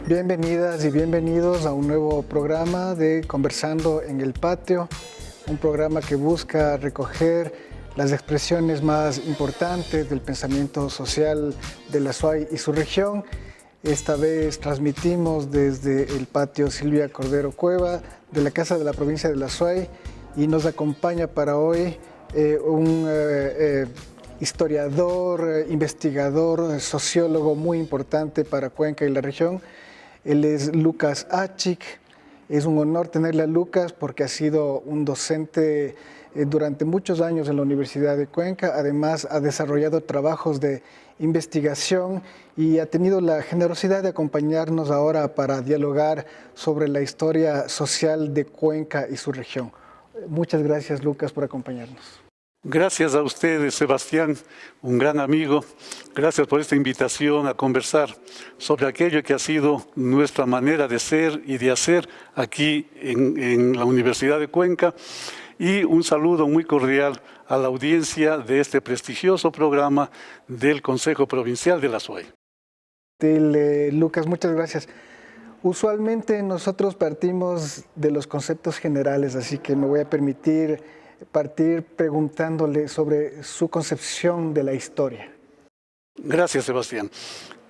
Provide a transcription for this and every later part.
Bienvenidas y bienvenidos a un nuevo programa de Conversando en el Patio, un programa que busca recoger las expresiones más importantes del pensamiento social de la SUAY y su región. Esta vez transmitimos desde el patio Silvia Cordero Cueva de la Casa de la Provincia de la SUAY y nos acompaña para hoy un historiador, investigador, sociólogo muy importante para Cuenca y la región. Él es Lucas Achik. Es un honor tenerle a Lucas porque ha sido un docente durante muchos años en la Universidad de Cuenca. Además, ha desarrollado trabajos de investigación y ha tenido la generosidad de acompañarnos ahora para dialogar sobre la historia social de Cuenca y su región. Muchas gracias, Lucas, por acompañarnos. Gracias a ustedes, Sebastián, un gran amigo. Gracias por esta invitación a conversar sobre aquello que ha sido nuestra manera de ser y de hacer aquí en la Universidad de Cuenca. Y un saludo muy cordial a la audiencia de este prestigioso programa del Consejo Provincial de la SUAY. Lucas, muchas gracias. Usualmente nosotros partimos de los conceptos generales, así que me voy a permitir partir preguntándole sobre su concepción de la historia. Gracias, Sebastián.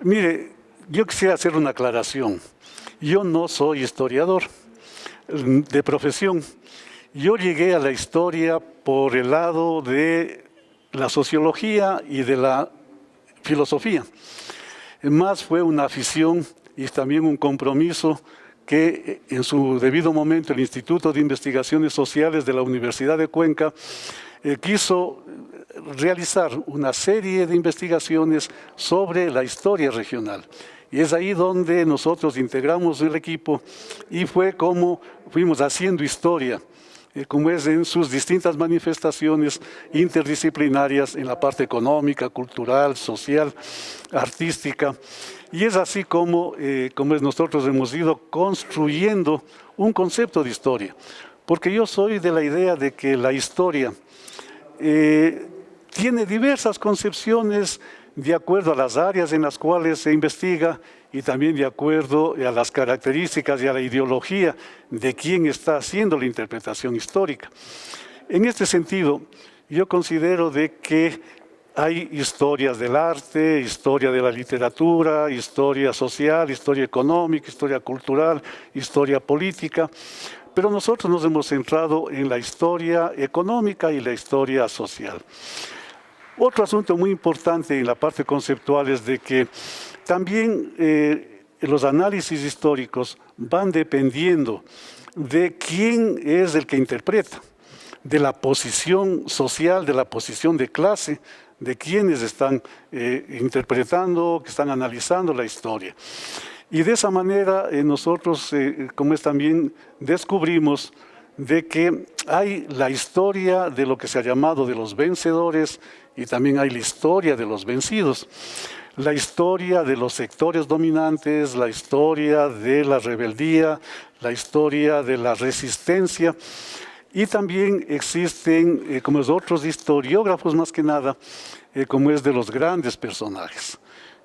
Mire, yo quisiera hacer una aclaración. Yo no soy historiador de profesión. Yo llegué a la historia por el lado de la sociología y de la filosofía. Más fue una afición y también un compromiso que en su debido momento el Instituto de Investigaciones Sociales de la Universidad de Cuenca quiso realizar una serie de investigaciones sobre la historia regional. Y es ahí donde nosotros integramos el equipo y fue como fuimos haciendo historia, como es en sus distintas manifestaciones interdisciplinarias en la parte económica, cultural, social, artística. Y es así como nosotros hemos ido construyendo un concepto de historia. Porque yo soy de la idea de que la historia tiene diversas concepciones de acuerdo a las áreas en las cuales se investiga y también de acuerdo a las características y a la ideología de quien está haciendo la interpretación histórica. En este sentido, yo considero de que hay historias del arte, historia de la literatura, historia social, historia económica, historia cultural, historia política, pero nosotros nos hemos centrado en la historia económica y la historia social. Otro asunto muy importante en la parte conceptual es de que también los análisis históricos van dependiendo de quién es el que interpreta, de la posición social, de la posición de clase, de quienes están interpretando, que están analizando la historia. Y de esa manera nosotros, como es también, descubrimos de que hay la historia de lo que se ha llamado de los vencedores y también hay la historia de los vencidos. La historia de los sectores dominantes, la historia de la rebeldía, la historia de la resistencia. Y también existen, como es otros historiógrafos más que nada, como es de los grandes personajes.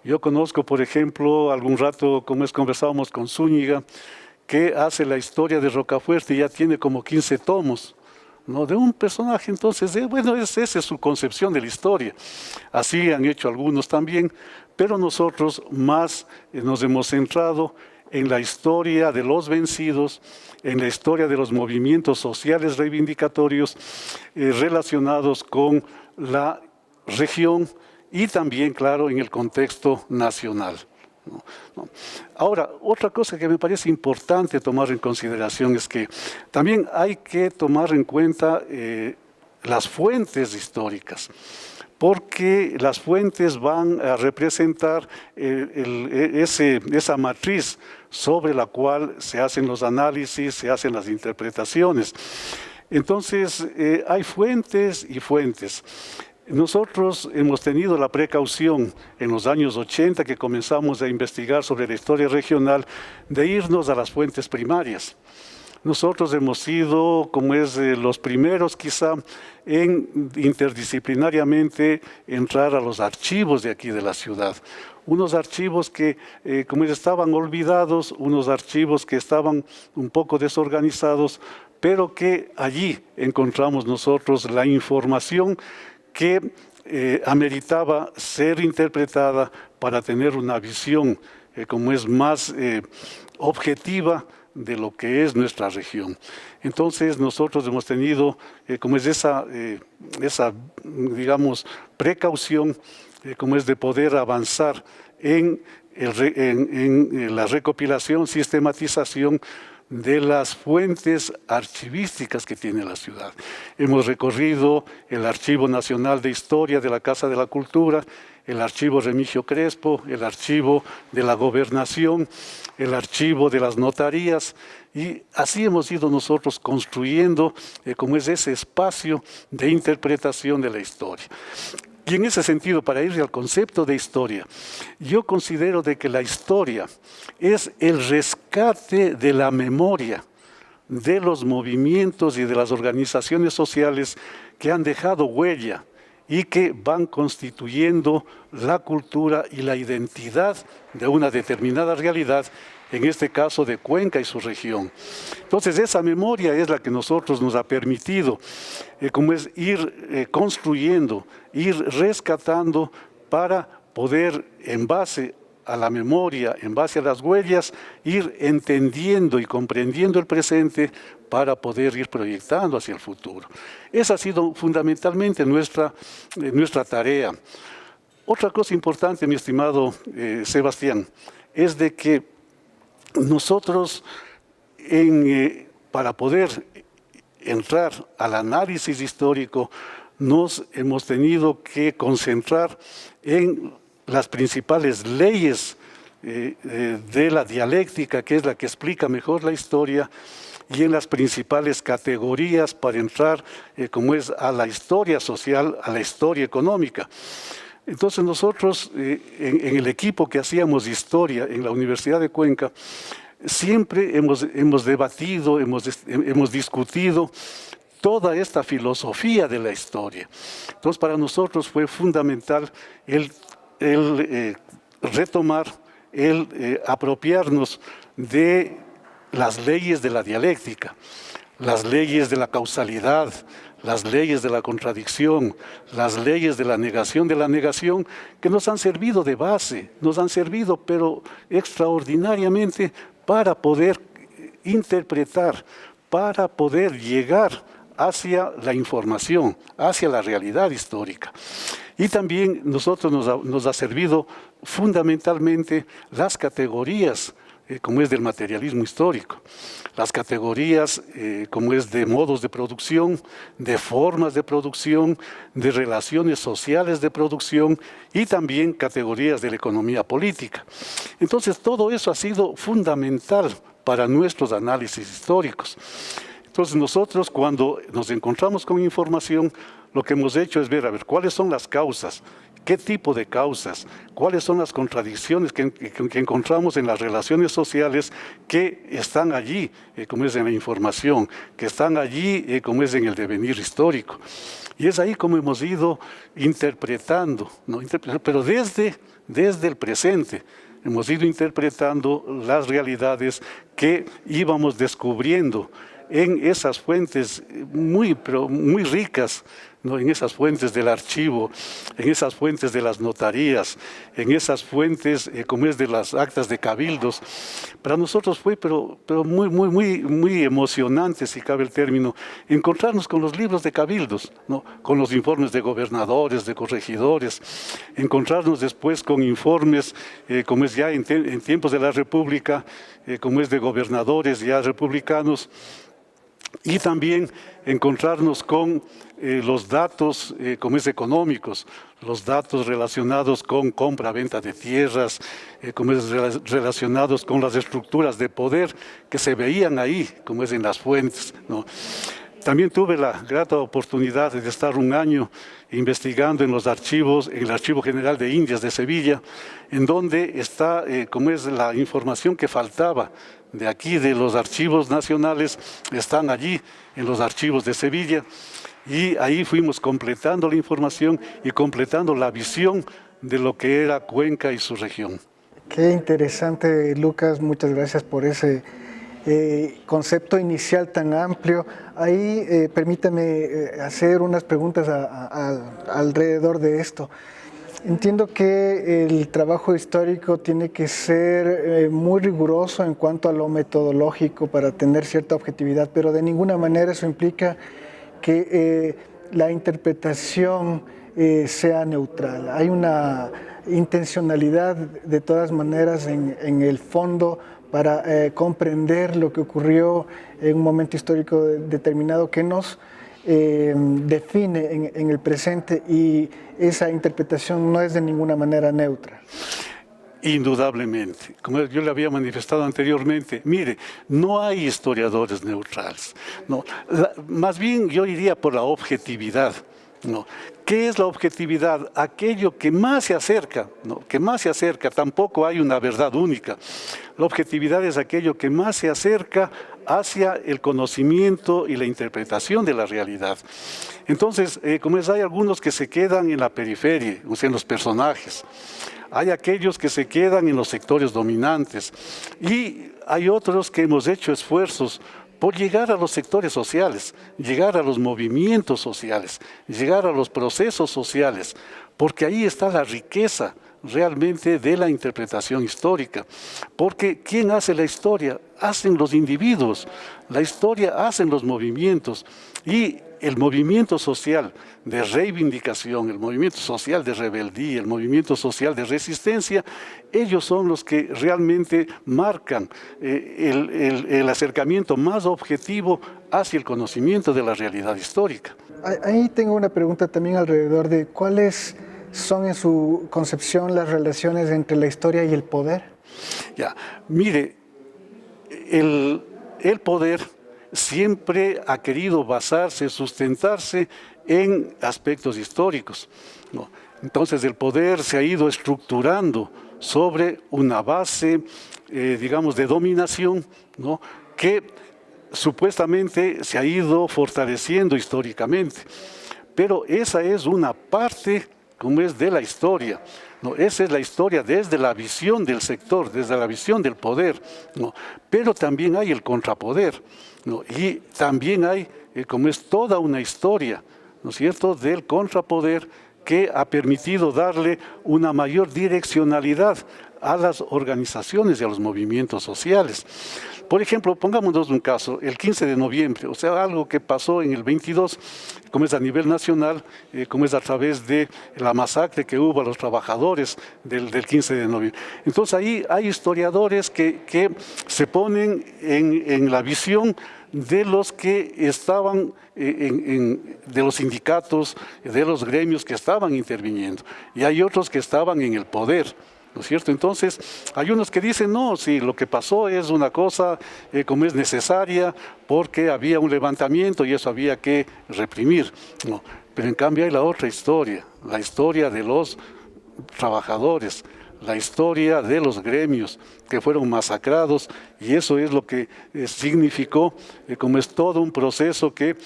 Yo conozco, por ejemplo, algún rato, como es conversábamos con Zúñiga, que hace la historia de Rocafuerte y ya tiene como 15 tomos, ¿no? De un personaje. Entonces, bueno, esa es su concepción de la historia. Así han hecho algunos también, pero nosotros más nos hemos centrado en la historia de los vencidos, en la historia de los movimientos sociales reivindicatorios relacionados con la región y también, claro, en el contexto nacional. Ahora, otra cosa que me parece importante tomar en consideración es que también hay que tomar en cuenta las fuentes históricas, porque las fuentes van a representar esa matriz sobre la cual se hacen los análisis, se hacen las interpretaciones. Entonces, hay fuentes y fuentes. Nosotros hemos tenido la precaución en los años 80 que comenzamos a investigar sobre la historia regional de irnos a las fuentes primarias. Nosotros hemos sido, como es los primeros quizá, en interdisciplinariamente entrar a los archivos de aquí de la ciudad. unos archivos que como estaban olvidados, unos archivos que estaban un poco desorganizados, pero que allí encontramos nosotros la información que ameritaba ser interpretada para tener una visión como es más objetiva de lo que es nuestra región. Entonces nosotros hemos tenido como es esa digamos, precaución, como es de poder avanzar en la recopilación, sistematización de las fuentes archivísticas que tiene la ciudad. Hemos recorrido el Archivo Nacional de Historia de la Casa de la Cultura, el Archivo Remigio Crespo, el Archivo de la Gobernación, el Archivo de las Notarías, y así hemos ido nosotros construyendo como es ese espacio de interpretación de la historia. Y en ese sentido, para ir al concepto de historia, yo considero de que la historia es el rescate de la memoria de los movimientos y de las organizaciones sociales que han dejado huella y que van constituyendo la cultura y la identidad de una determinada realidad, en este caso de Cuenca y su región. Entonces, esa memoria es la que nosotros nos ha permitido, como es ir construyendo, ir rescatando para poder, en base a la memoria, en base a las huellas, ir entendiendo y comprendiendo el presente para poder ir proyectando hacia el futuro. Esa ha sido fundamentalmente nuestra tarea. Otra cosa importante, mi estimado Sebastián, es de que nosotros, para poder entrar al análisis histórico, nos hemos tenido que concentrar en las principales leyes de la dialéctica, que es la que explica mejor la historia, y en las principales categorías para entrar, como es a la historia social, a la historia económica. Entonces nosotros, en el equipo que hacíamos historia en la Universidad de Cuenca, siempre hemos debatido, hemos discutido toda esta filosofía de la historia. Entonces para nosotros fue fundamental el retomar, el apropiarnos de las leyes de la dialéctica, las leyes de la causalidad, las leyes de la contradicción, las leyes de la negación, que nos han servido de base, nos han servido pero extraordinariamente para poder interpretar, para poder llegar hacia la información, hacia la realidad histórica. Y también nosotros nos ha servido fundamentalmente las categorías como es del materialismo histórico, las categorías como es de modos de producción, de formas de producción, de relaciones sociales de producción y también categorías de la economía política. Entonces todo eso ha sido fundamental para nuestros análisis históricos. Entonces nosotros cuando nos encontramos con información, lo que hemos hecho es ver, a ver, cuáles son las causas, qué tipo de causas, cuáles son las contradicciones que encontramos en las relaciones sociales que están allí, como es en la información, que están allí, como es en el devenir histórico. Y es ahí como hemos ido interpretando, ¿no? Pero desde el presente. Hemos ido interpretando las realidades que íbamos descubriendo en esas fuentes muy ricas, ¿no? En esas fuentes del archivo, en esas fuentes de las notarías, en esas fuentes como es de las actas de cabildos. Para nosotros fue pero muy emocionante, si cabe el término, encontrarnos con los libros de cabildos, ¿no? Con los informes de gobernadores, de corregidores, encontrarnos después con informes como es ya en tiempos de la República, como es de gobernadores ya republicanos, y también encontrarnos con los datos como es económicos, los datos relacionados con compra-venta de tierras, como es relacionados con las estructuras de poder que se veían ahí, como es en las fuentes, ¿no? También tuve la grata oportunidad de estar un año investigando en los archivos, en el Archivo General de Indias de Sevilla, en donde está, como es la información que faltaba de aquí, de los archivos nacionales, están allí en los archivos de Sevilla, y ahí fuimos completando la información y completando la visión de lo que era Cuenca y su región. Qué interesante, Lucas, muchas gracias por ese concepto inicial tan amplio. Ahí permítame hacer unas preguntas alrededor de esto. Entiendo que el trabajo histórico tiene que ser muy riguroso en cuanto a lo metodológico para tener cierta objetividad, pero de ninguna manera eso implica que la interpretación sea neutral. Hay una intencionalidad de todas maneras en el fondo para comprender lo que ocurrió en un momento histórico determinado que nos define en el presente, y esa interpretación no es de ninguna manera neutra. Indudablemente, como yo le había manifestado anteriormente, mire, no hay historiadores neutrales, no, más bien yo iría por la objetividad. No. ¿Qué es la objetividad? Aquello que más se acerca, ¿no? Que más se acerca, tampoco hay una verdad única. La objetividad es aquello que más se acerca hacia el conocimiento y la interpretación de la realidad. Entonces, como es, hay algunos que se quedan en la periferia, o sea, en los personajes. Hay aquellos que se quedan en los sectores dominantes y hay otros que hemos hecho esfuerzos por llegar a los sectores sociales, llegar a los movimientos sociales, llegar a los procesos sociales, porque ahí está la riqueza realmente de la interpretación histórica. Porque ¿quién hace la historia? Hacen los individuos, la historia hacen los movimientos, y el movimiento social de reivindicación, el movimiento social de rebeldía, el movimiento social de resistencia, ellos son los que realmente marcan el acercamiento más objetivo hacia el conocimiento de la realidad histórica. Ahí tengo una pregunta también alrededor de cuáles son en su concepción las relaciones entre la historia y el poder. Ya, mire, el poder siempre ha querido basarse, sustentarse en aspectos históricos, ¿no? Entonces el poder se ha ido estructurando sobre una base, digamos, de dominación, ¿no? Que supuestamente se ha ido fortaleciendo históricamente. Pero esa es una parte, como es, de la historia, ¿no? Esa es la historia desde la visión del sector, desde la visión del poder, ¿no? Pero también hay el contrapoder, ¿no? Y también hay, como es, toda una historia, ¿no es cierto?, del contrapoder que ha permitido darle una mayor direccionalidad a las organizaciones y a los movimientos sociales. Por ejemplo, pongámonos un caso, el 15 de noviembre, o sea, algo que pasó en el 22, como es a nivel nacional, como es a través de la masacre que hubo a los trabajadores del 15 de noviembre. Entonces ahí hay historiadores que se ponen en la visión de los que estaban, de los sindicatos, de los gremios que estaban interviniendo, y hay otros que estaban en el poder, ¿no es cierto? Entonces, hay unos que dicen, no, sí, lo que pasó es una cosa como es necesaria porque había un levantamiento y eso había que reprimir. No, pero en cambio hay la otra historia, la historia de los trabajadores, la historia de los gremios que fueron masacrados, y eso es lo que significó, como es todo un proceso que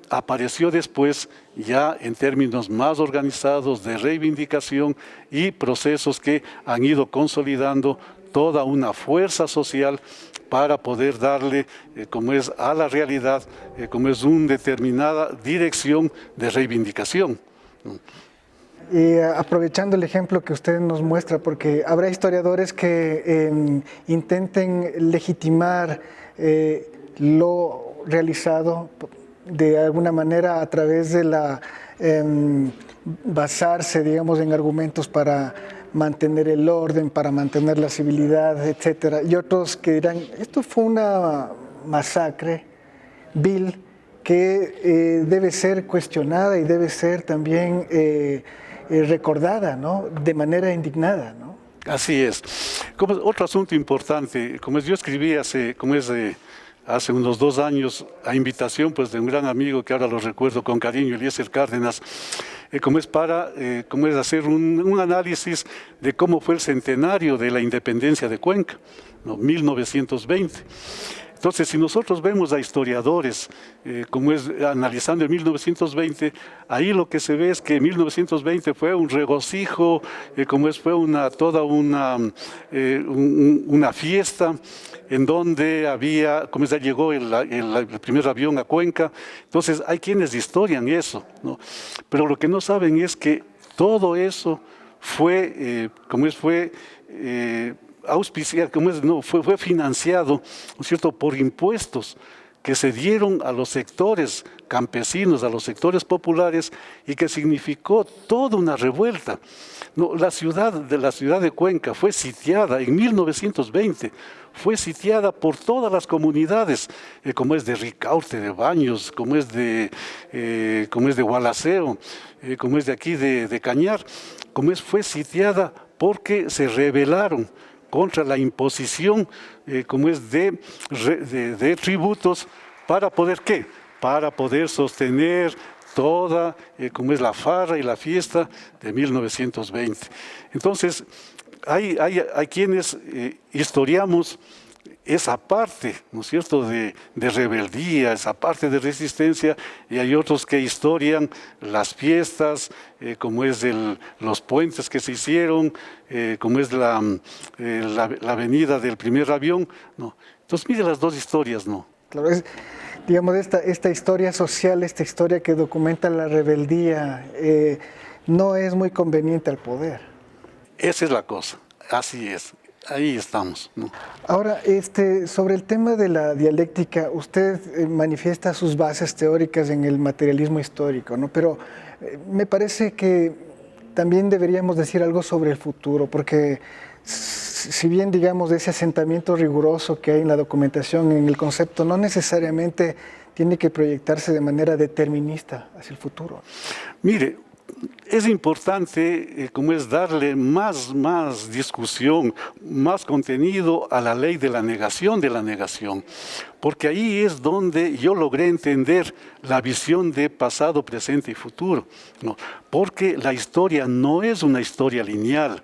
apareció después ya en términos más organizados de reivindicación y procesos que han ido consolidando toda una fuerza social para poder darle, como es, a la realidad, como es, una determinada dirección de reivindicación. Aprovechando el ejemplo que usted nos muestra, porque habrá historiadores que intenten legitimar lo realizado de alguna manera a través de la basarse, digamos, en argumentos para mantener el orden, para mantener la civilidad, etcétera, y otros que dirán, esto fue una masacre vil que debe ser cuestionada y debe ser también recordada, ¿no?, de manera indignada, ¿no? Así es. Como otro asunto importante, como yo escribí hace unos 2 años, a invitación pues de un gran amigo que ahora lo recuerdo con cariño, Eliezer Cárdenas, como es hacer un análisis de cómo fue el centenario de la independencia de Cuenca, ¿no?, 1920. Entonces, si nosotros vemos a historiadores, como es analizando en 1920, ahí lo que se ve es que 1920 fue un regocijo, fue toda una fiesta en donde había, como ya llegó el primer avión a Cuenca. Entonces, hay quienes historian eso, ¿no? Pero lo que no saben es que todo eso fue auspiciado, fue financiado, ¿no es cierto?, por impuestos que se dieron a los sectores campesinos, a los sectores populares, y que significó toda una revuelta. No, la ciudad de Cuenca fue sitiada en 1920, fue sitiada por todas las comunidades, como es de Ricaurte, de Baños, como es de Gualaceo, como es de aquí de Cañar, fue sitiada porque se rebelaron contra la imposición, de tributos, para poder, ¿qué? Para poder sostener toda, la farra y la fiesta de 1920. Entonces, hay quienes historiamos esa parte, ¿no es cierto?, de rebeldía, esa parte de resistencia, y hay otros que historian las fiestas, los puentes que se hicieron, la avenida del primer avión, ¿no? Entonces, mire las dos historias, ¿no? Claro, digamos, esta historia social, esta historia que documenta la rebeldía, no es muy conveniente al poder. Esa es la cosa, así es. Ahí estamos, ¿no? Ahora, sobre el tema de la dialéctica, usted manifiesta sus bases teóricas en el materialismo histórico, ¿no? Pero me parece que también deberíamos decir algo sobre el futuro, porque si bien, digamos, ese asentamiento riguroso que hay en la documentación, en el concepto, no necesariamente tiene que proyectarse de manera determinista hacia el futuro. Mire, es importante, darle más discusión, más contenido a la ley de la negación, porque ahí es donde yo logré entender la visión de pasado, presente y futuro, ¿no? Porque la historia no es una historia lineal,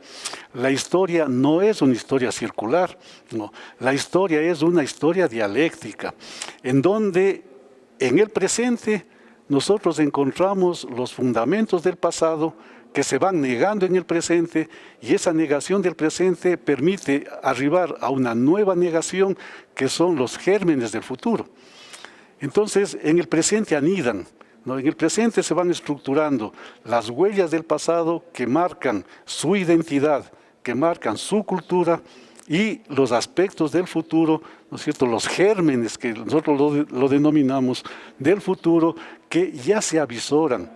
la historia no es una historia circular, ¿no? La historia es una historia dialéctica, en donde en el presente nosotros encontramos los fundamentos del pasado que se van negando en el presente, y esa negación del presente permite arribar a una nueva negación que son los gérmenes del futuro. Entonces, en el presente anidan, ¿no? En el presente se van estructurando las huellas del pasado que marcan su identidad, que marcan su cultura, y los aspectos del futuro, ¿no es cierto?, los gérmenes que nosotros lo denominamos del futuro, que ya se avisoran,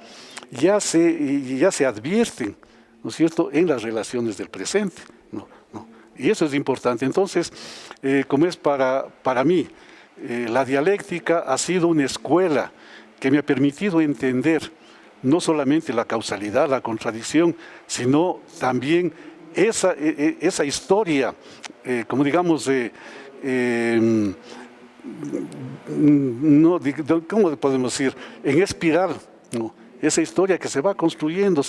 ya se advierten, ¿no es cierto?, en las relaciones del presente, ¿no? Y eso es importante. Entonces, para mí, la dialéctica ha sido una escuela que me ha permitido entender no solamente la causalidad, la contradicción, sino también esa historia, ¿cómo podemos decir? En espiral, ¿no? Esa historia que se va construyendo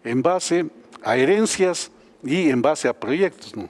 en base a herencias y en base a proyectos, ¿no?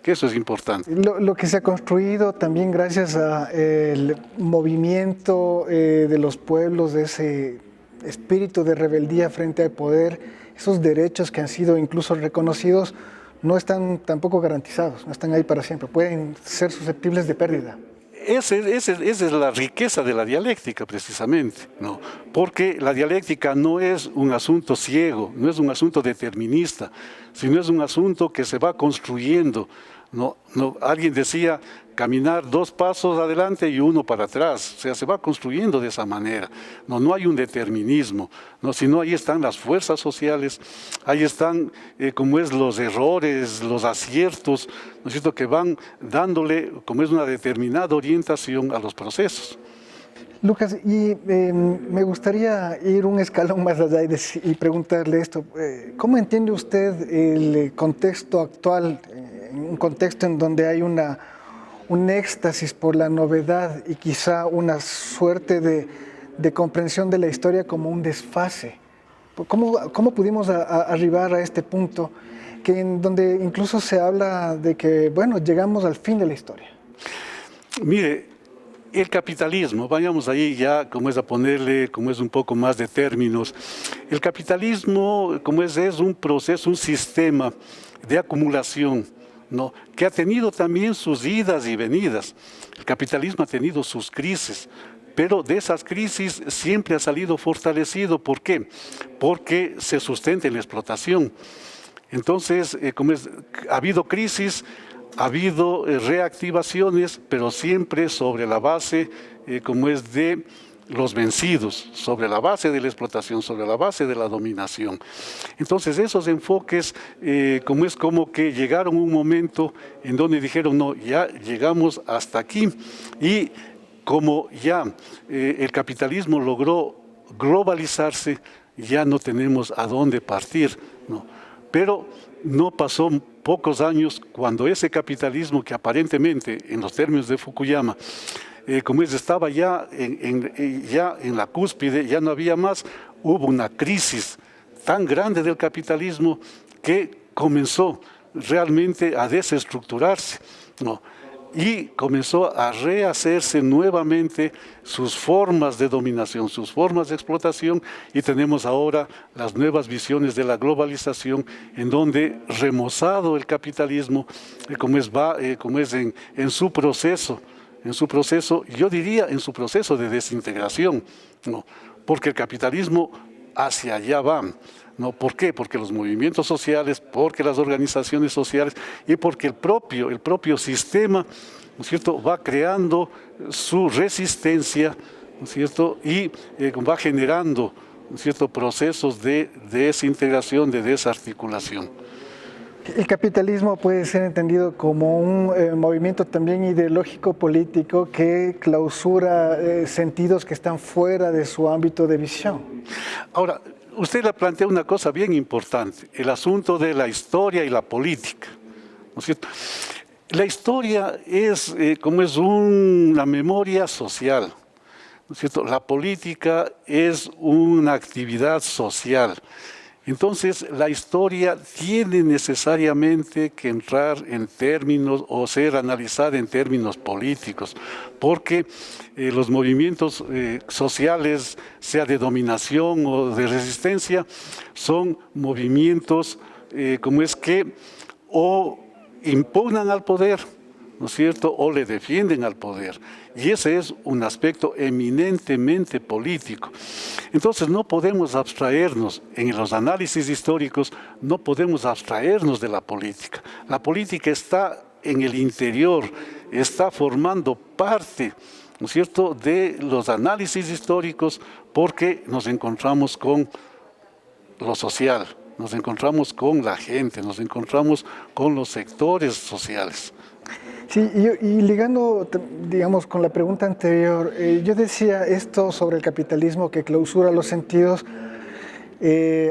Que eso es importante. Lo que se ha construido también gracias al movimiento de los pueblos, de ese espíritu de rebeldía frente al poder, esos derechos que han sido incluso reconocidos no están tampoco garantizados, no están ahí para siempre, pueden ser susceptibles de pérdida. Esa es la riqueza de la dialéctica, precisamente, ¿no? Porque la dialéctica no es un asunto ciego, no es un asunto determinista, sino es un asunto que se va construyendo, ¿no? Alguien decía caminar 2 pasos adelante y 1 para atrás, o sea, se va construyendo de esa manera. No hay un determinismo, sino ahí están las fuerzas sociales, ahí están los errores, los aciertos, ¿no es cierto?, que van dándole una determinada orientación a los procesos. Lucas, y me gustaría ir un escalón más allá y preguntarle esto. ¿Cómo entiende usted el contexto actual, un contexto en donde hay un éxtasis por la novedad y quizá una suerte de comprensión de la historia como un desfase? ¿Cómo pudimos arribar a este punto en donde incluso se habla de que, bueno, llegamos al fin de la historia? Mire, el capitalismo, vayamos ahí ya, como es a ponerle, como es un poco más de términos. El capitalismo, como es un proceso, un sistema de acumulación, ¿no?, que ha tenido también sus idas y venidas. El capitalismo ha tenido sus crisis, pero de esas crisis siempre ha salido fortalecido. ¿Por qué? Porque se sustenta en la explotación. Entonces, ha habido crisis, ha habido reactivaciones, pero siempre sobre la base, de los vencidos, sobre la base de la explotación, sobre la base de la dominación. Entonces, esos enfoques, como que llegaron a un momento en donde dijeron, no, ya llegamos hasta aquí, y como ya el capitalismo logró globalizarse, ya no tenemos a dónde partir, ¿no? Pero no pasó pocos años cuando ese capitalismo, que aparentemente, en los términos de Fukuyama, estaba ya en la cúspide, ya no había más, hubo una crisis tan grande del capitalismo que comenzó realmente a desestructurarse, ¿no?, y comenzó a rehacerse nuevamente sus formas de dominación, sus formas de explotación, y tenemos ahora las nuevas visiones de la globalización, en donde, remozado el capitalismo, en su proceso, yo diría en su proceso de desintegración, ¿no?, porque el capitalismo hacia allá va, ¿no? ¿Por qué? Porque los movimientos sociales, porque las organizaciones sociales y porque el propio sistema, ¿no es cierto?, va creando su resistencia, ¿no es cierto?, y va generando, ¿no es cierto?, procesos de desintegración, de desarticulación. El capitalismo puede ser entendido como un movimiento también ideológico político que clausura sentidos que están fuera de su ámbito de visión. Ahora, usted le plantea una cosa bien importante, el asunto de la historia y la política, ¿no es cierto? La historia es una memoria social, ¿no es cierto? La política es una actividad social. Entonces, la historia tiene necesariamente que entrar en términos o ser analizada en términos políticos, porque los movimientos sociales, sea de dominación o de resistencia, son movimientos o impugnan al poder, ¿no es cierto?, o le defienden al poder. Y ese es un aspecto eminentemente político. Entonces, no podemos abstraernos, en los análisis históricos, no podemos abstraernos de la política. La política está en el interior, está formando parte, ¿no es cierto?, de los análisis históricos, porque nos encontramos con lo social, nos encontramos con la gente, nos encontramos con los sectores sociales. Sí, y ligando, digamos, con la pregunta anterior, yo decía esto sobre el capitalismo que clausura los sentidos,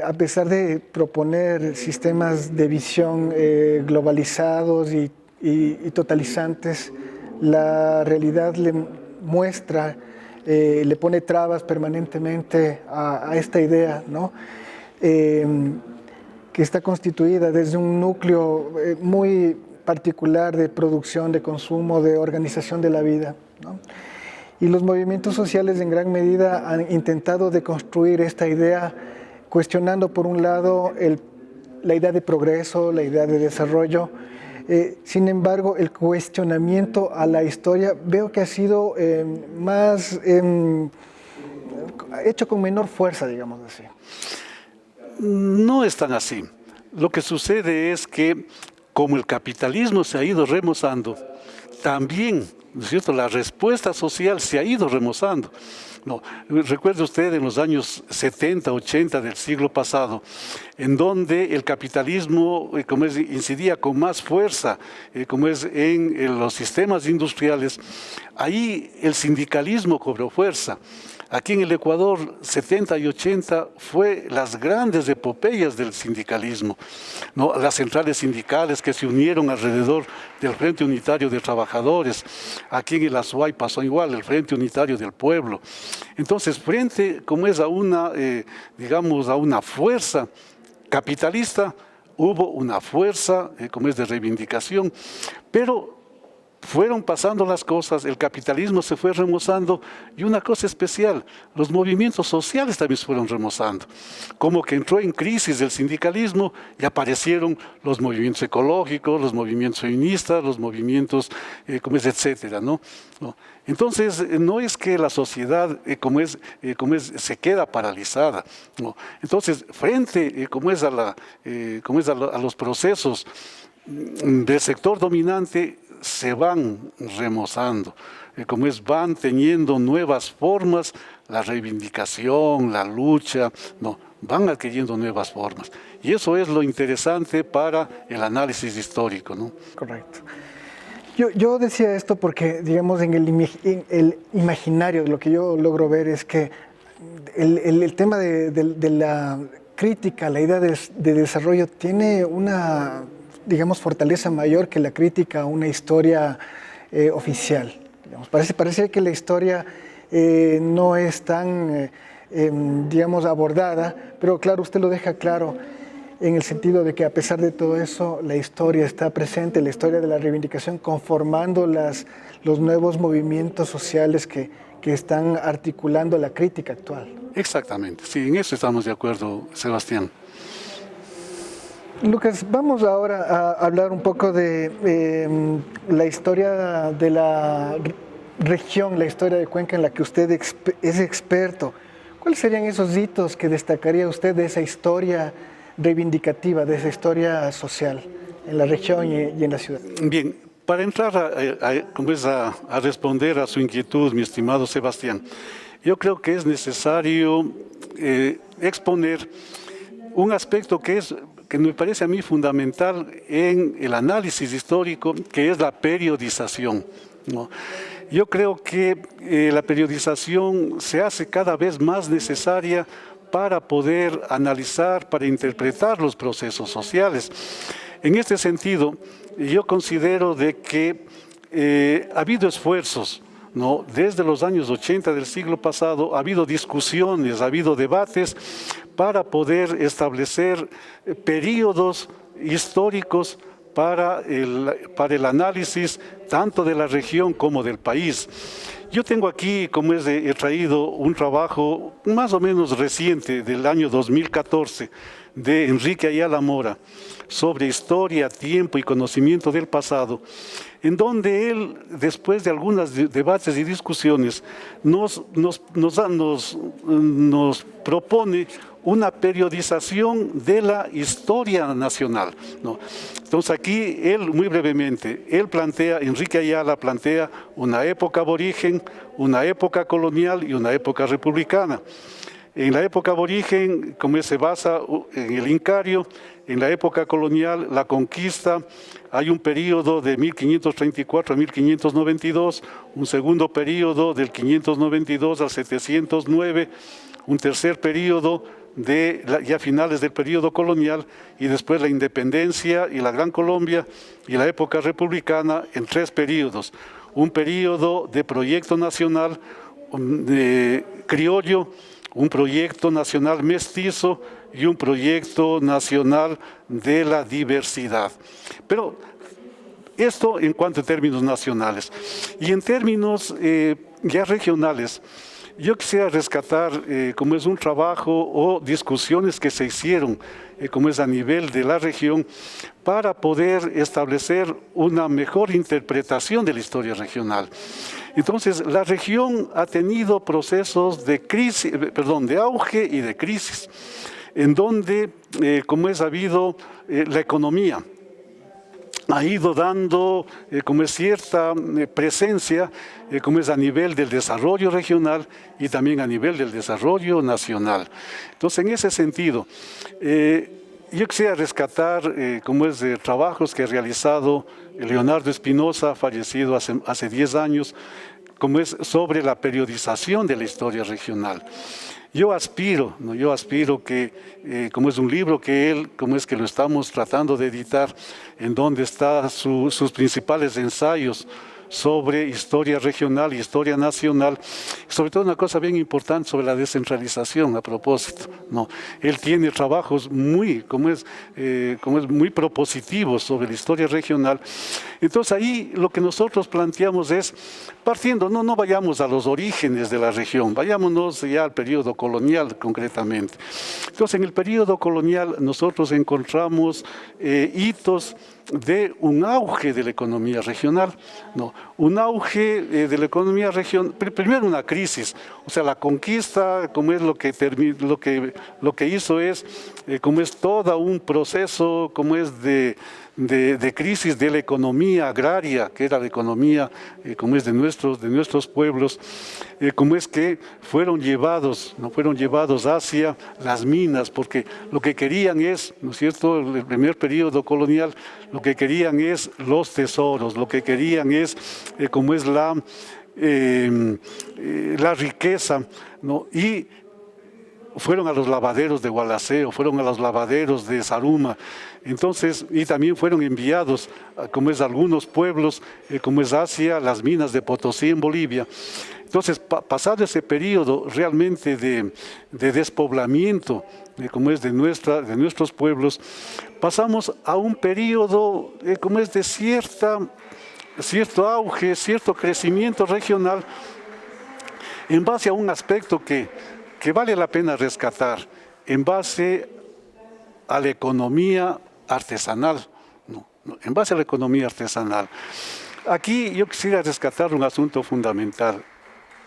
a pesar de proponer sistemas de visión globalizados y totalizantes, la realidad le muestra, le pone trabas permanentemente a esta idea, ¿no?, que está constituida desde un núcleo muy particular de producción, de consumo, de organización de la vida, ¿no? Y los movimientos sociales en gran medida han intentado deconstruir esta idea, cuestionando por un lado la idea de progreso, la idea de desarrollo. Sin embargo, el cuestionamiento a la historia veo que ha sido hecho con menor fuerza, digamos así. No es tan así. Lo que sucede es que, como el capitalismo se ha ido remozando, también, ¿no es cierto?, la respuesta social se ha ido remozando. No, recuerde usted en los años 70, 80 del siglo pasado, en donde el capitalismo incidía con más fuerza, en los sistemas industriales, ahí el sindicalismo cobró fuerza. Aquí en el Ecuador, 70 y 80 fue las grandes epopeyas del sindicalismo, ¿no? Las centrales sindicales que se unieron alrededor del Frente Unitario de Trabajadores. Aquí en el Azuay pasó igual, el Frente Unitario del Pueblo. Entonces, frente a una fuerza capitalista, hubo una fuerza de reivindicación, pero fueron pasando las cosas, el capitalismo se fue remozando y una cosa especial, los movimientos sociales también se fueron remozando. Como que entró en crisis el sindicalismo y aparecieron los movimientos ecológicos, los movimientos feministas, los movimientos, etcétera, ¿no? Entonces, no es que la sociedad, se queda paralizada, ¿no? Entonces, frente, a los procesos del sector dominante, se van remozando, van teniendo nuevas formas, la reivindicación, la lucha, no, van adquiriendo nuevas formas. Y eso es lo interesante para el análisis histórico, ¿no? Correcto. Yo decía esto porque, digamos, en el imaginario, lo que yo logro ver es que el tema de la crítica, la idea de desarrollo tiene una, digamos, fortaleza mayor que la crítica a una historia oficial. Digamos, parece que la historia no es tan, digamos, abordada, pero claro, usted lo deja claro en el sentido de que a pesar de todo eso, la historia está presente, la historia de la reivindicación, conformando los nuevos movimientos sociales que están articulando la crítica actual. Exactamente, sí, en eso estamos de acuerdo, Sebastián. Lucas, vamos ahora a hablar un poco de la historia de la región, la historia de Cuenca en la que usted es experto. ¿Cuáles serían esos hitos que destacaría usted de esa historia reivindicativa, de esa historia social en la región y en la ciudad? Bien, para entrar a responder a su inquietud, mi estimado Sebastián, yo creo que es necesario exponer un aspecto que me parece a mí fundamental en el análisis histórico, que es la periodización, ¿no? Yo creo que la periodización se hace cada vez más necesaria para poder analizar, para interpretar los procesos sociales. En este sentido, yo considero de que ha habido esfuerzos, ¿no? Desde los años 80 del siglo pasado ha habido discusiones, ha habido debates para poder establecer periodos históricos para el análisis tanto de la región como del país. Yo tengo aquí, he traído un trabajo más o menos reciente del año 2014 de Enrique Ayala Mora sobre historia, tiempo y conocimiento del pasado, en donde él, después de algunos debates y discusiones, nos propone una periodización de la historia nacional, ¿no? Entonces aquí él, muy brevemente, Enrique Ayala plantea una época aborigen, una época colonial y una época republicana. En la época aborigen, como se basa en el Incario, en la época colonial, la conquista, hay un periodo de 1534 a 1592, un segundo periodo del 592 al 709, un tercer periodo ya finales del periodo colonial, y después la independencia y la Gran Colombia y la época republicana en 3 periodos. Un periodo de proyecto nacional criollo, un proyecto nacional mestizo y un proyecto nacional de la diversidad. Pero esto en cuanto a términos nacionales. Y en términos ya regionales, yo quisiera rescatar como es un trabajo o discusiones que se hicieron, como es a nivel de la región, para poder establecer una mejor interpretación de la historia regional. Entonces, la región ha tenido procesos de auge y de crisis, en donde, ha habido la economía, ha ido dando cierta presencia, a nivel del desarrollo regional y también a nivel del desarrollo nacional. Entonces, en ese sentido, yo quisiera rescatar, trabajos que ha realizado Leonardo Espinosa, fallecido hace 10 años, sobre la periodización de la historia regional. Yo aspiro que, es un libro que él, que lo estamos tratando de editar, en donde están sus principales ensayos sobre historia regional y historia nacional, sobre todo una cosa bien importante sobre la descentralización a propósito, ¿no? Él tiene trabajos muy muy propositivos sobre la historia regional. Entonces ahí lo que nosotros planteamos es, partiendo, no vayamos a los orígenes de la región, vayámonos ya al periodo colonial concretamente. Entonces en el periodo colonial nosotros encontramos hitos de un auge de la economía regional, ¿no? Un auge de la economía regional, primero una crisis, o sea, la conquista, como es lo que hizo es, como es todo un proceso, como es de crisis de la economía agraria, que era la economía, como es de nuestros pueblos, como es que fueron llevados hacia las minas, porque lo que querían es, ¿no es cierto?, el primer periodo colonial, lo que querían es los tesoros, lo que querían es, como es la riqueza, ¿no? Y fueron a los lavaderos de Gualaceo, fueron a los lavaderos de Zaruma, entonces, y también fueron enviados, como es a algunos pueblos, como es hacia las minas de Potosí en Bolivia. Entonces, pasado ese periodo realmente de despoblamiento, como es de nuestros pueblos, pasamos a un periodo, como es de cierto auge, cierto crecimiento regional, en base a un aspecto que vale la pena rescatar, en base a la economía artesanal, en base a la economía artesanal. Aquí yo quisiera rescatar un asunto fundamental.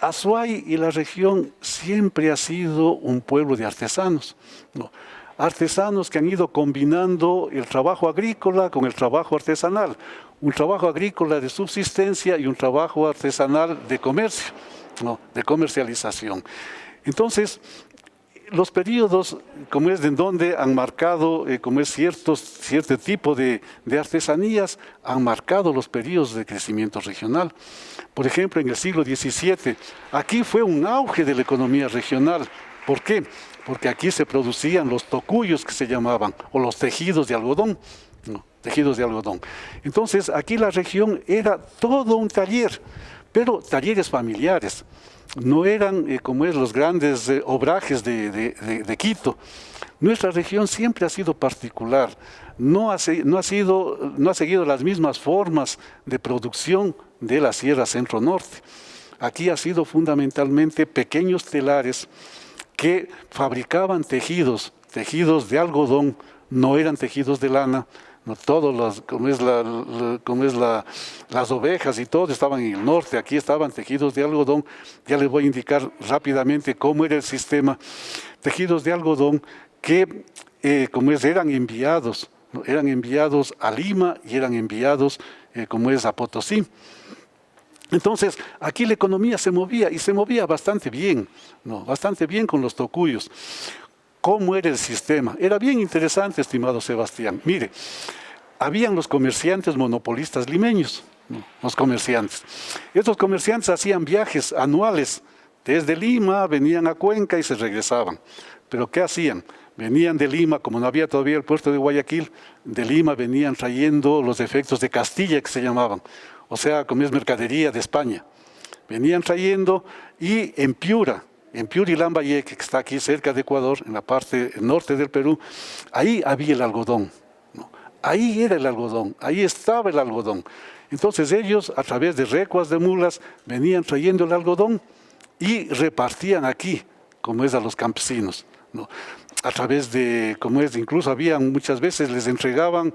Azuay y la región siempre ha sido un pueblo de artesanos, ¿no? Artesanos que han ido combinando el trabajo agrícola con el trabajo artesanal, un trabajo agrícola de subsistencia y un trabajo artesanal de comercio, ¿no?, de comercialización. Entonces, los periodos, como es de donde han marcado, como es cierto tipo de artesanías, han marcado los periodos de crecimiento regional. Por ejemplo, en el siglo XVII, aquí fue un auge de la economía regional. ¿Por qué? Porque aquí se producían los tocuyos que se llamaban, o los tejidos de algodón, ¿no?, tejidos de algodón. Entonces, aquí la región era todo un taller, pero talleres familiares. No eran como es los grandes obrajes de Quito. Nuestra región siempre ha sido particular, no ha seguido las mismas formas de producción de la Sierra Centro-Norte. Aquí ha sido fundamentalmente pequeños telares que fabricaban tejidos de algodón, no eran tejidos de lana. No, todos las ovejas y todo estaban en el norte, aquí estaban tejidos de algodón. Ya les voy a indicar rápidamente cómo era el sistema. Tejidos de algodón que eran enviados, ¿no?, eran enviados a Lima y eran enviados a Potosí. Entonces, aquí la economía se movía y se movía bastante bien, ¿no?, bastante bien con los tocuyos. ¿Cómo era el sistema? Era bien interesante, estimado Sebastián. Mire, habían los comerciantes monopolistas limeños, ¿no?, los comerciantes. Estos comerciantes hacían viajes anuales desde Lima, venían a Cuenca y se regresaban. ¿Pero qué hacían? Venían de Lima, como no había todavía el puerto de Guayaquil, de Lima venían trayendo los efectos de Castilla, que se llamaban, o sea, como es mercadería de España. Venían trayendo, y en Piura y Lambayeque, que está aquí cerca de Ecuador, en la parte norte del Perú, ahí había el algodón, ¿no? Ahí era el algodón, ahí estaba el algodón. Entonces ellos, a través de recuas de mulas, venían trayendo el algodón y repartían aquí, como es a los campesinos, ¿no?, a través de, incluso habían muchas veces les entregaban,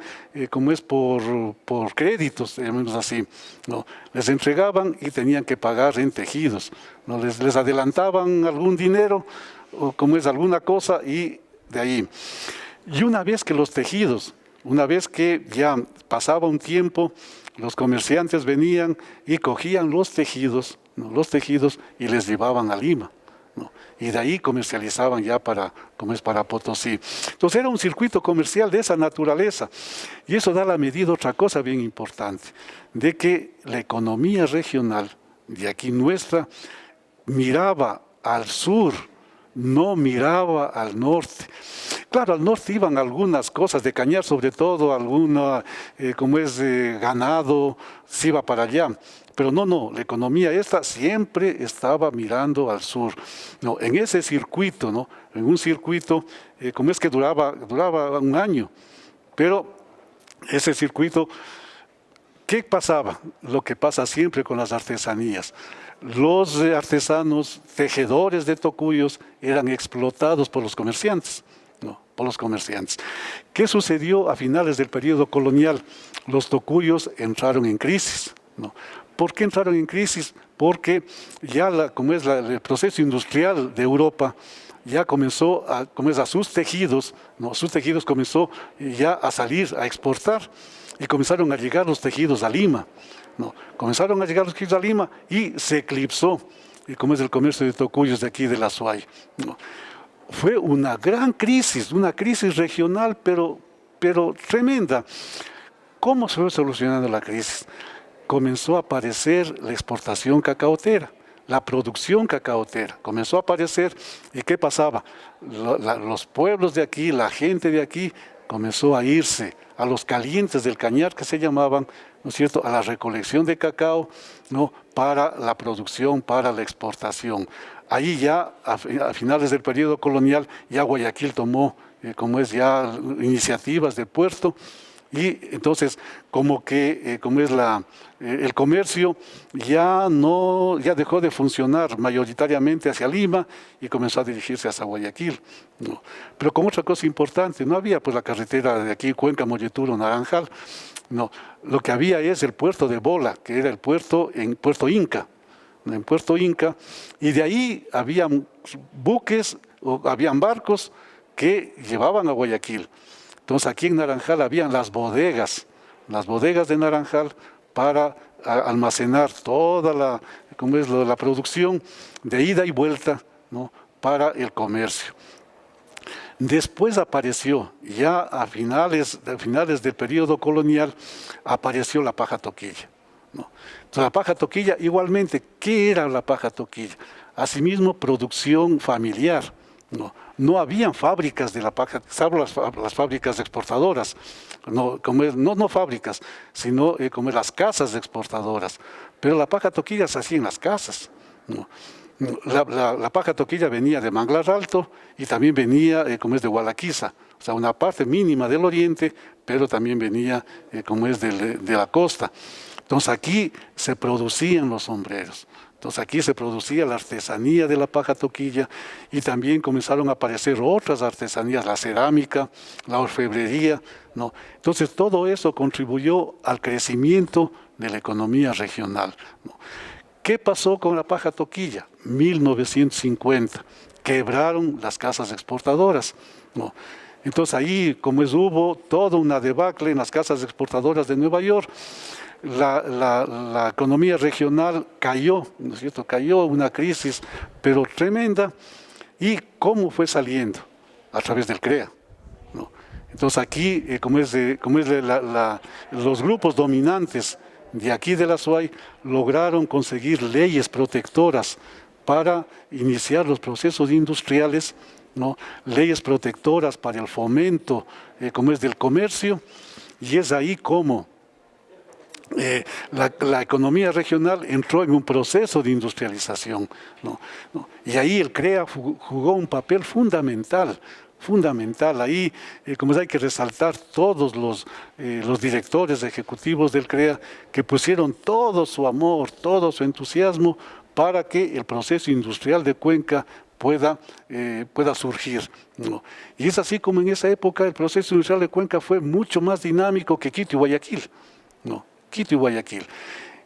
por créditos, digamos así, ¿no?, les entregaban y tenían que pagar en tejidos, ¿no?, les adelantaban algún dinero, o alguna cosa, y de ahí. Y una vez que los tejidos, una vez que ya pasaba un tiempo, los comerciantes venían y cogían los tejidos, ¿no?, y les llevaban a Lima, ¿no?, y de ahí comercializaban ya para Potosí. Entonces era un circuito comercial de esa naturaleza, y eso da la medida otra cosa bien importante, de que la economía regional de aquí nuestra miraba al sur, no miraba al norte. Claro, al norte iban algunas cosas de cañar, sobre todo alguna, como es ganado, se iba para allá. Pero no, la economía esta siempre estaba mirando al sur. No, en ese circuito, ¿no? En un circuito, como es que duraba un año, pero ese circuito, ¿qué pasaba? Lo que pasa siempre con las artesanías. Los artesanos, tejedores de tocuyos, eran explotados por los comerciantes. No, por los comerciantes. ¿Qué sucedió a finales del periodo colonial? Los tocuyos entraron en crisis. ¿No? ¿Por qué entraron en crisis? Porque ya como es el proceso industrial de Europa, ya comenzó a sus tejidos, ¿no? Sus tejidos comenzó ya a salir, a exportar, y comenzaron a llegar los tejidos a Lima. ¿No? Comenzaron a llegar los tejidos a Lima y se eclipsó, como es el comercio de tocuyos de aquí de la Azuay. ¿No? Fue una gran crisis, una crisis regional, pero tremenda. ¿Cómo se fue solucionando la crisis? Comenzó a aparecer la exportación cacaotera, la producción cacaotera. Comenzó a aparecer, ¿y qué pasaba? Los pueblos de aquí, la gente de aquí, comenzó a irse a los calientes del cañar, que se llamaban, ¿no es cierto?, a la recolección de cacao, ¿no?, para la producción, para la exportación. Ahí ya, a finales del periodo colonial, ya Guayaquil tomó, como es ya, iniciativas de puerto, y entonces como es el comercio ya dejó de funcionar mayoritariamente hacia Lima y comenzó a dirigirse hacia Guayaquil, ¿no? Pero con otra cosa importante, no había pues la carretera de aquí, Cuenca, Molleturo, Naranjal, no, lo que había es el puerto de Bola, que era el puerto en Puerto Inca, ¿no? En Puerto Inca, y de ahí habían buques o habían barcos que llevaban a Guayaquil. Entonces aquí en Naranjal habían las bodegas de Naranjal para almacenar toda la producción de ida y vuelta, ¿no?, para el comercio. Después apareció, ya a finales del periodo colonial, apareció la paja toquilla, ¿no? Entonces la paja toquilla igualmente, ¿qué era la paja toquilla? Asimismo, producción familiar. No habían fábricas de la paja, salvo las fábricas exportadoras, no fábricas, sino como las casas exportadoras. Pero la paja toquilla se hacía en las casas, ¿no? La paja toquilla venía de Manglar Alto y también venía como es de Hualaquiza, o sea, una parte mínima del oriente, pero también venía como es de la costa. Entonces aquí se producían los sombreros. Entonces aquí se producía la artesanía de la paja toquilla y también comenzaron a aparecer otras artesanías, la cerámica, la orfebrería, ¿no? Entonces todo eso contribuyó al crecimiento de la economía regional, ¿no? ¿Qué pasó con la paja toquilla? 1950, quebraron las casas exportadoras, ¿no? Entonces ahí, hubo toda una debacle en las casas exportadoras de Nueva York. La economía regional cayó, ¿no es cierto? Cayó una crisis, pero tremenda. ¿Y cómo fue saliendo? A través del CREA, ¿no? Entonces aquí, los grupos dominantes de aquí de la Azuay lograron conseguir leyes protectoras para iniciar los procesos industriales, ¿no? Leyes protectoras para el fomento, del comercio, y es ahí como la economía regional entró en un proceso de industrialización, ¿no? Y ahí el CREA jugó un papel fundamental. Ahí, hay que resaltar todos los directores ejecutivos del CREA que pusieron todo su amor, todo su entusiasmo para que el proceso industrial de Cuenca pueda surgir, ¿no? Y es así como en esa época el proceso industrial de Cuenca fue mucho más dinámico que Quito y Guayaquil, ¿no? Quito y Guayaquil.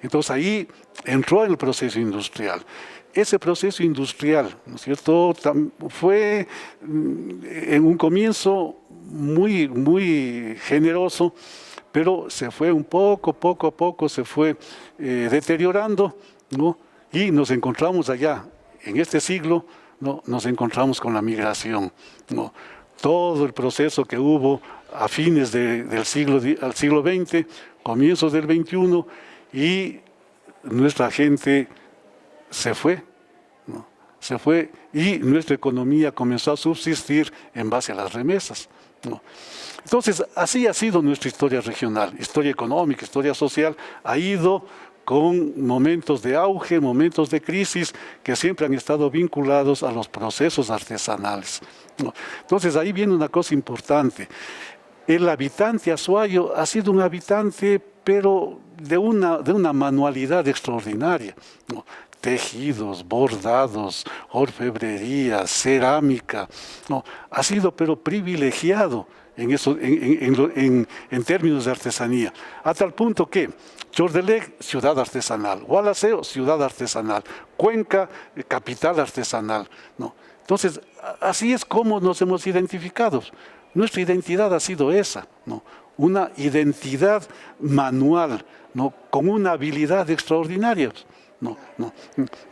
Entonces ahí entró en el proceso industrial. Ese proceso industrial, ¿no es cierto?, fue en un comienzo muy, muy generoso, pero se fue poco a poco se fue deteriorando, ¿no? Y nos encontramos allá, en este siglo, ¿no?, nos encontramos con la migración, ¿no? Todo el proceso que hubo a fines del siglo XX, comienzos del XXI, y nuestra gente se fue, ¿no? se fue y nuestra economía comenzó a subsistir en base a las remesas, ¿no? Entonces, así ha sido nuestra historia regional, historia económica, historia social, ha ido con momentos de auge, momentos de crisis que siempre han estado vinculados a los procesos artesanales, ¿no? Entonces, ahí viene una cosa importante. El habitante azuayo ha sido un habitante, pero de una manualidad extraordinaria, ¿no? Tejidos, bordados, orfebrería, cerámica, ¿no? Ha sido pero privilegiado en, eso, en términos de artesanía, a tal punto que Chordelec, ciudad artesanal, Gualaceo, ciudad artesanal, Cuenca, capital artesanal, ¿no? Entonces, así es como nos hemos identificado. Nuestra identidad ha sido esa, ¿no? Una identidad manual, ¿no? Con una habilidad extraordinaria, ¿no?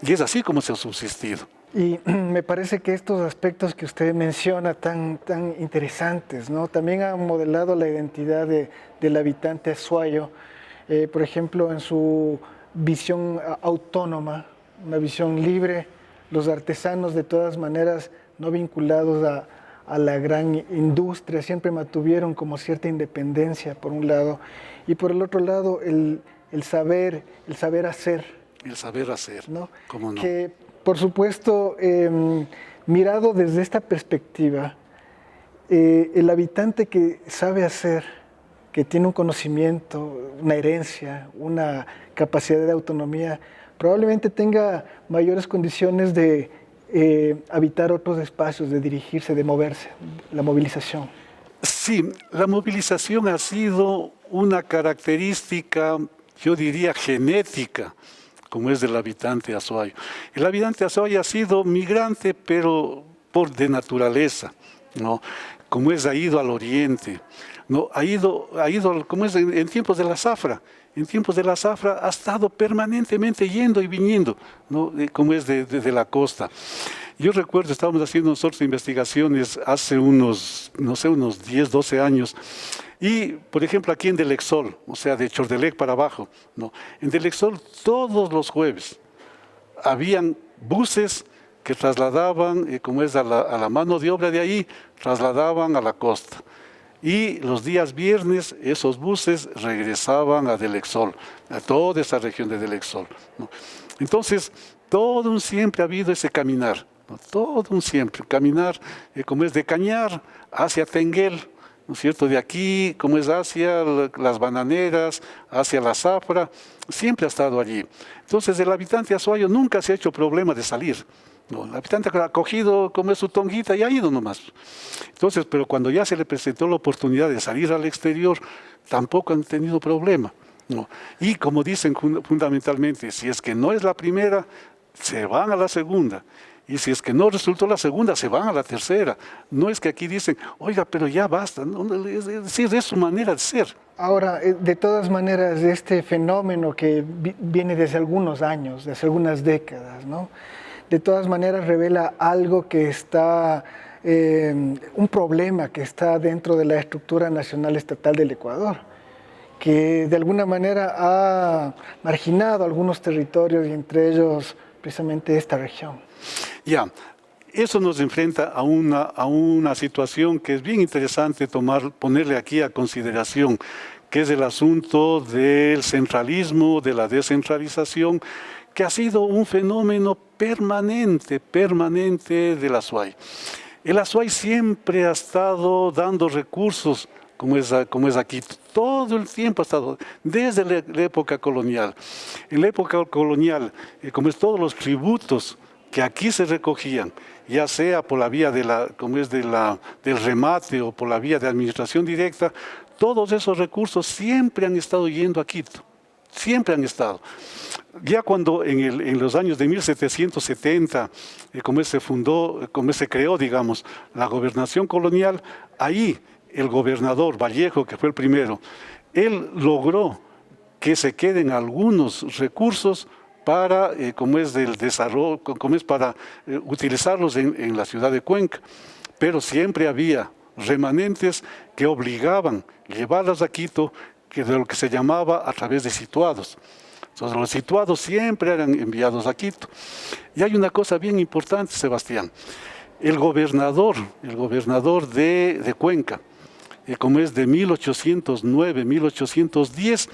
Y es así como se ha subsistido. Y me parece que estos aspectos que usted menciona tan interesantes, ¿no? También han modelado la identidad del habitante azuayo, por ejemplo, en su visión autónoma, una visión libre, los artesanos de todas maneras no vinculados a la gran industria, siempre mantuvieron como cierta independencia por un lado, y por el otro lado el saber hacer. El saber hacer, ¿no? ¿Cómo no? Que, por supuesto, mirado desde esta perspectiva, el habitante que sabe hacer, que tiene un conocimiento, una herencia, una capacidad de autonomía, probablemente tenga mayores condiciones de habitar otros espacios, de dirigirse, de moverse, la movilización. Sí, la movilización ha sido una característica, yo diría, genética, como es del habitante azuayo. El habitante azuayo ha sido migrante, pero de naturaleza, ¿no? Como es, ha ido al oriente, ¿no? Ha ido como es en tiempos de la zafra. En tiempos de la zafra ha estado permanentemente yendo y viniendo, ¿no? Como es de la costa. Yo recuerdo, estábamos haciendo nosotros investigaciones hace unos 10, 12 años, y, por ejemplo, aquí en Delexol, o sea, de Chordelec para abajo, ¿no? En Delexol todos los jueves habían buses que trasladaban, como es a la mano de obra de ahí, trasladaban a la costa. Y los días viernes esos buses regresaban a Delexol, a toda esa región de Delexol, ¿no? Entonces, todo un siempre ha habido ese caminar, ¿no? Todo un siempre, caminar, como es de Cañar hacia Tenguel, ¿no es cierto? De aquí, como es hacia las bananeras, hacia la zafra, siempre ha estado allí. Entonces, el habitante azuayo nunca se ha hecho problema de salir, ¿no? El habitante ha cogido como es su tonguita y ha ido nomás. Entonces, pero cuando ya se le presentó la oportunidad de salir al exterior, tampoco han tenido problema, ¿no? Y como dicen fundamentalmente, si es que no es la primera, se van a la segunda. Y si es que no resultó la segunda, se van a la tercera. No es que aquí dicen, oiga, pero ya basta. No, es decir, es su manera de ser. Ahora, de todas maneras, este fenómeno que viene desde algunos años, desde algunas décadas, ¿no? De todas maneras revela algo que está, un problema que está dentro de la estructura nacional estatal del Ecuador, que de alguna manera ha marginado algunos territorios y entre ellos precisamente esta región. Ya, eso nos enfrenta a una situación que es bien interesante ponerle aquí a consideración, que es el asunto del centralismo, de la descentralización, que ha sido un fenómeno permanente del Azuay. El Azuay siempre ha estado dando recursos, como es aquí, todo el tiempo ha estado, desde la época colonial. En la época colonial, como es todos los tributos que aquí se recogían, ya sea por la vía del remate o por la vía de administración directa, todos esos recursos siempre han estado yendo a Quito, siempre han estado. Ya cuando en los años de 1770, como se creó, digamos, la gobernación colonial, ahí el gobernador Vallejo, que fue el primero, él logró que se queden algunos recursos para, como es del desarrollo, como es para utilizarlos en la ciudad de Cuenca, pero siempre había remanentes que obligaban llevarlas a Quito, que de lo que se llamaba a través de situados. Entonces, los situados siempre eran enviados a Quito. Y hay una cosa bien importante, Sebastián. El gobernador de Cuenca, como es de 1809, 1810,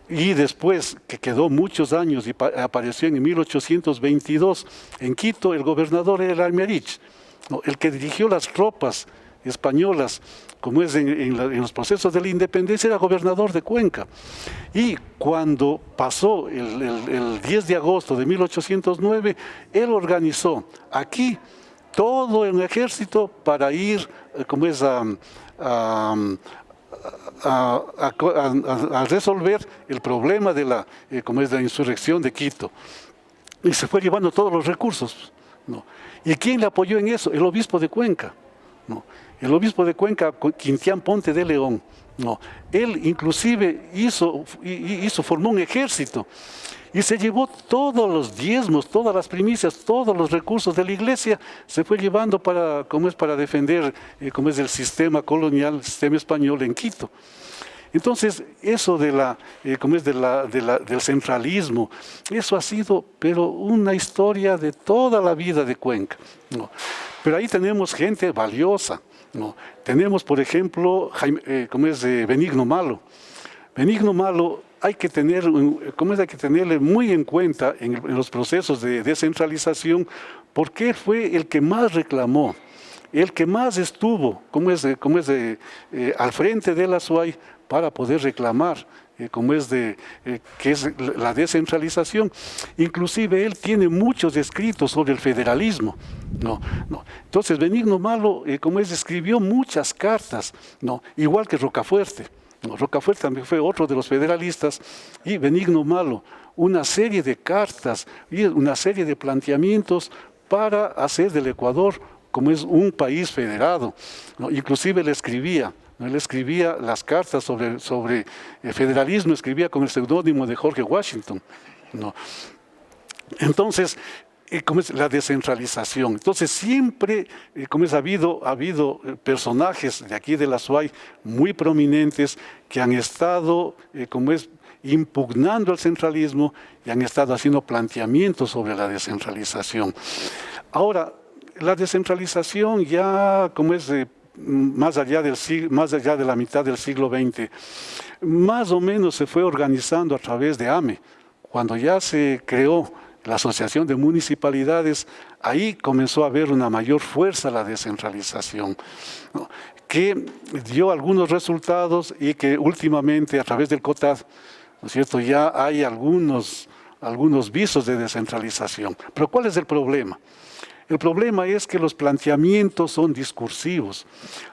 y después, que quedó muchos años y apareció en 1822 en Quito, el gobernador era Almerich, ¿no? El que dirigió las tropas españolas, como es en los procesos de la independencia, era gobernador de Cuenca. Y cuando pasó el 10 de agosto de 1809, él organizó aquí todo el ejército para ir, como es a resolver el problema de como es la insurrección de Quito. Y se fue llevando todos los recursos, ¿no? ¿Y quién le apoyó en eso? El obispo de Cuenca, ¿no? El obispo de Cuenca, Quintián Ponte de León, ¿no? Él inclusive formó un ejército y se llevó todos los diezmos, todas las primicias, todos los recursos de la iglesia, se fue llevando para defender como es el sistema colonial, el sistema español en Quito. Entonces, eso del centralismo, eso ha sido, pero una historia de toda la vida de Cuenca, ¿no? Pero ahí tenemos gente valiosa, ¿no? Tenemos, por ejemplo, Benigno Malo. Benigno Malo hay que tenerle muy en cuenta en los procesos de descentralización, porque él fue el que más reclamó, el que más estuvo, al frente de la SUAY para poder reclamar, que es la descentralización. Inclusive él tiene muchos escritos sobre el federalismo, ¿no? Entonces Benigno Malo, escribió muchas cartas, ¿no? Igual que Rocafuerte. Rocafuerte también fue otro de los federalistas, y Benigno Malo, una serie de cartas y una serie de planteamientos para hacer del Ecuador como es un país federado, ¿no? Inclusive él escribía las cartas sobre el federalismo, escribía con el seudónimo de Jorge Washington, ¿no? Entonces, como es la descentralización. Entonces siempre, ha habido personajes de aquí de la SUAY muy prominentes que han estado, impugnando el centralismo y han estado haciendo planteamientos sobre la descentralización. Ahora, la descentralización ya, más allá de la mitad del siglo XX, más o menos se fue organizando a través de AME. Cuando ya se creó la Asociación de Municipalidades, ahí comenzó a haber una mayor fuerza a la descentralización, ¿no? Que dio algunos resultados y que últimamente a través del COTAD, ¿no es cierto?, ya hay algunos visos de descentralización. Pero ¿cuál es el problema? El problema es que los planteamientos son discursivos.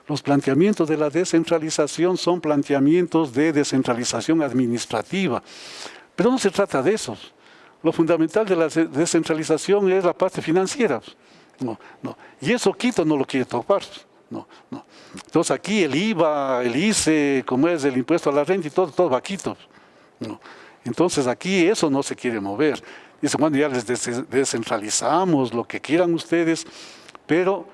Los planteamientos de la descentralización son planteamientos de descentralización administrativa, pero no se trata de eso. Lo fundamental de la descentralización es la parte financiera. Y eso Quito no lo quiere tocar. Entonces aquí el IVA, el ICE, como es el impuesto a la renta y todo va a Quito. Entonces aquí eso no se quiere mover. Dice, bueno, ya les descentralizamos lo que quieran ustedes, pero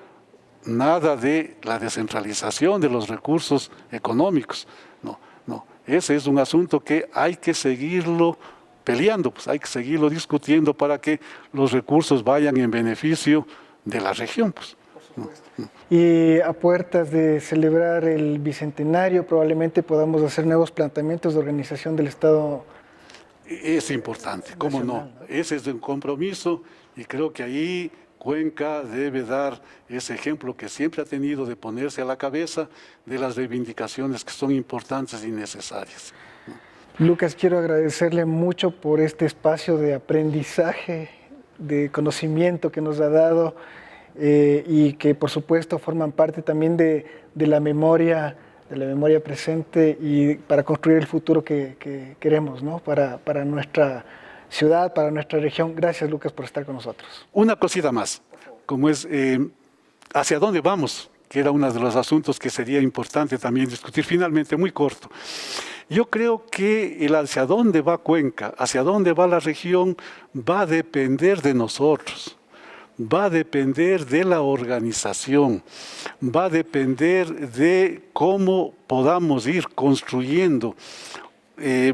nada de la descentralización de los recursos económicos. Ese es un asunto que hay que seguirlo peleando, pues hay que seguirlo discutiendo para que los recursos vayan en beneficio de la región, pues. Y a puertas de celebrar el bicentenario, probablemente podamos hacer nuevos planteamientos de organización del Estado. Es importante, ¿cómo no? Ese es un compromiso y creo que ahí Cuenca debe dar ese ejemplo que siempre ha tenido de ponerse a la cabeza de las reivindicaciones que son importantes y necesarias. Lucas, quiero agradecerle mucho por este espacio de aprendizaje, de conocimiento que nos ha dado y que por supuesto forman parte también de la memoria presente y para construir el futuro que queremos, ¿no? Para nuestra ciudad, para nuestra región. Gracias, Lucas, por estar con nosotros. Una cosita más, ¿hacia dónde vamos? Que era uno de los asuntos que sería importante también discutir. Finalmente, muy corto. Yo creo que el hacia dónde va Cuenca, hacia dónde va la región, va a depender de nosotros. Va a depender de la organización, va a depender de cómo podamos ir construyendo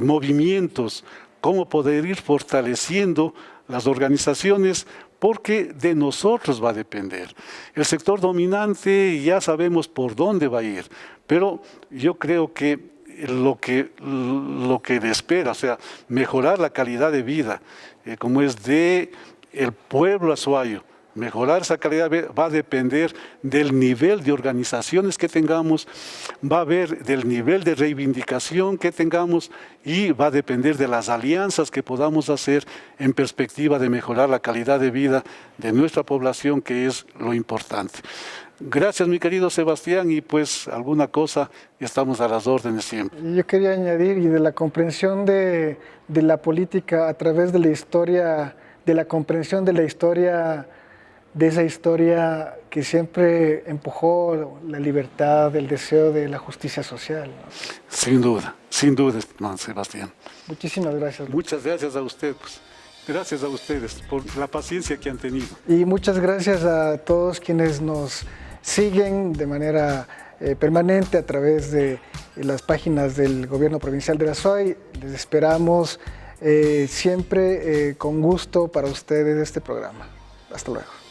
movimientos cómo poder ir fortaleciendo las organizaciones, porque de nosotros va a depender. El sector dominante ya sabemos por dónde va a ir, pero yo creo que lo que le espera, o sea, mejorar la calidad de vida, como es de el pueblo azuayo, mejorar esa calidad va a depender del nivel de organizaciones que tengamos, va a ver del nivel de reivindicación que tengamos y va a depender de las alianzas que podamos hacer en perspectiva de mejorar la calidad de vida de nuestra población, que es lo importante. Gracias, mi querido Sebastián, y pues alguna cosa, estamos a las órdenes siempre. Yo quería añadir, y de la comprensión de la política a través de la historia, de la comprensión de la historia, de esa historia que siempre empujó la libertad, el deseo de la justicia social, ¿no? Sin duda, hermano Sebastián. Muchísimas gracias. Muchas gracias a usted, pues. Gracias a ustedes por la paciencia que han tenido. Y muchas gracias a todos quienes nos siguen de manera permanente a través de las páginas del Gobierno Provincial de la Azuay. Les esperamos siempre con gusto para ustedes este programa. Hasta luego.